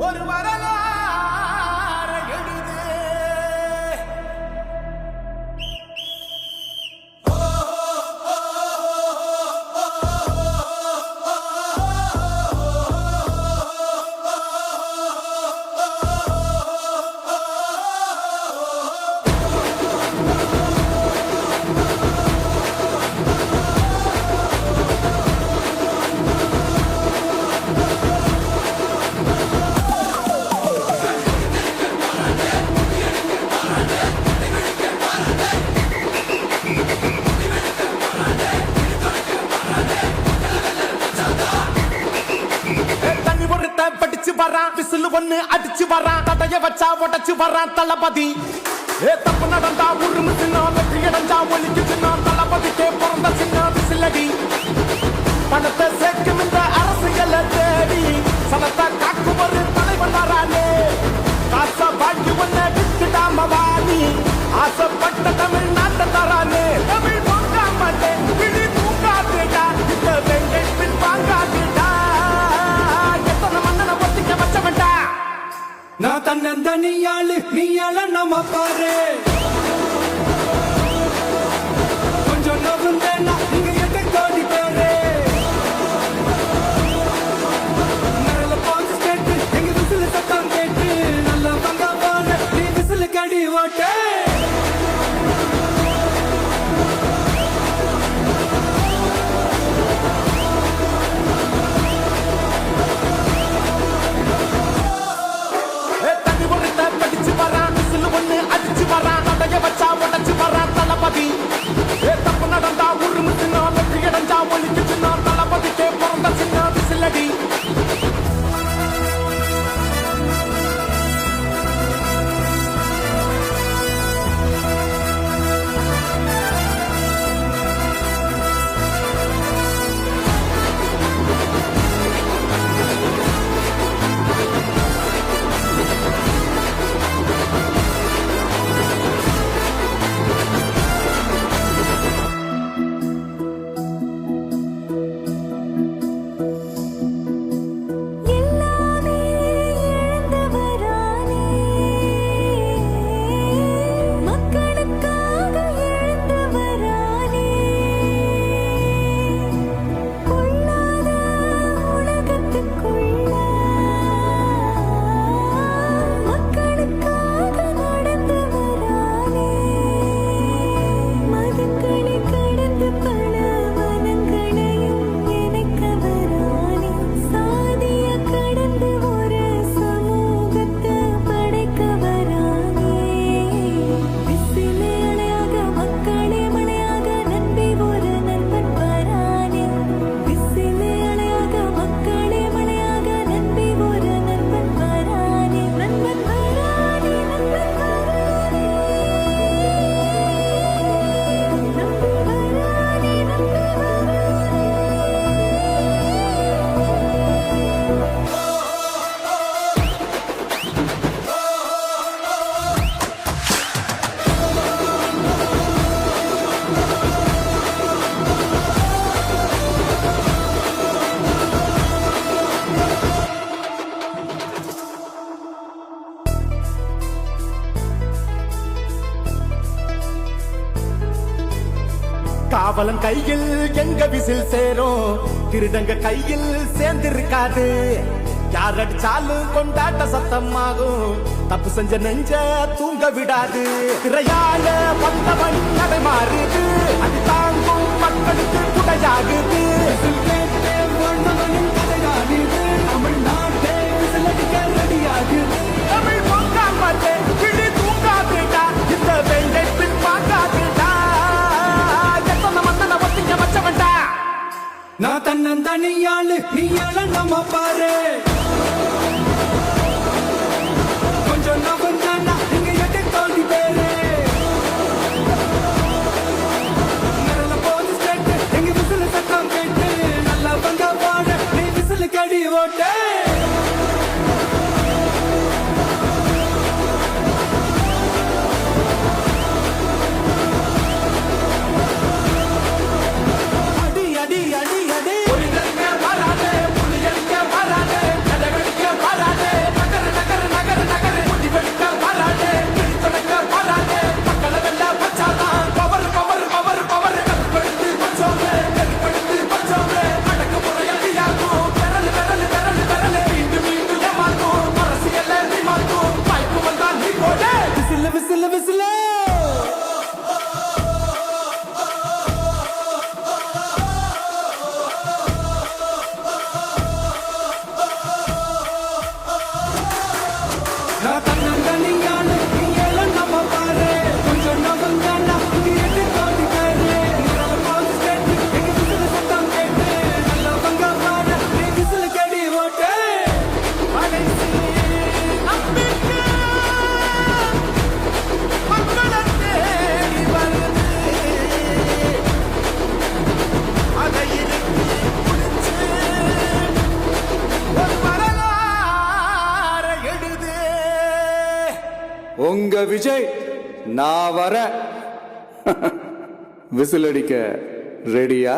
ஒரு வரலாறு எழுது. படிச்சு வரான் விசில் ஒண்ணு அடிச்சு வரான் தடைய வச்சா உடச்சு வரான் தளபதி. தப்பு நடந்தா உருமு சின்ன வெற்றி அடைஞ்சா ஒலிக்கு சின்ன தளபதிக்கே பிறந்த சின்ன விசிலடி. பணத்தை சேர்க்கும் இந்த அரசியலை தேடி சனத்தை காக்கும் ஒரு தலைவன் வரானே. காச வாழ்க்கை ஒன்ன விட்டுடாம வாணி ஆசைப்பட்ட தமிழ் நாட்டை தரானே. தமிழ் பொங்கா மாட்டேன் விழி தூங்காதுடா இந்த வெங்கை பின் வாங்காதுடா. நான் தன்னந்தனியாளு நீயால நம்ம பாரு கொஞ்சம் நவுந்தேன்னா நீங்க எட்ட கோடி பேரு நல்ல பாஞ்சு கேட்டு எங்க விசில சத்தம் கேட்டு நல்ல பங்கா பாரு நீ விசில கடி ஓட்டு. படிச்சு வரான் விசில் ஒண்ணு அடிச்சு வரான் தடைய வச்சா உடச்சு வரான் தளபதி. தப்பு நடந்தா உருமு சின்ன வெற்றி அடைஞ்சா ஒலிக்கு சின்ன தளபதிக்கே பிறந்த சின்ன விசிலடி. காவலன் கையில் எங்க விசில் சேரும் திருடங்க கையில் சேர்ந்திருக்காது. யார் அடிச்சாலும் கொண்டாட்ட சத்தமாகும் தப்பு செஞ்ச நெஞ்ச தூங்க விடாது. திரையால வந்தவன் அதை மாறுது அது தாங்கும் மக்களுக்கு குடையாகுது. தமிழ்நாட்டே விசிலடிக்க ரெடியாகுது. தமிழ் பொங்கா மாட்டேன் கிளி தூங்காதுடா இந்த வெங்கை பின் வாங்காதுடா. நான் தன்னந்தனியாளு நீயால நம்ம பாரு கொஞ்சம் நவுந்தேன்னா நீங்க எட்ட கோடி பேரு நல்ல போது கேட்டு எங்க விசில சத்தம் கேட்டு நல்ல பங்கா பாடு நீ விசில கடி ஓட்டு. அடி அடி அடி அடி ஒரு வராதே புலியங்க வராதே உங்க விஜய் நான் வர விசில் அடிக்க ரெடியா?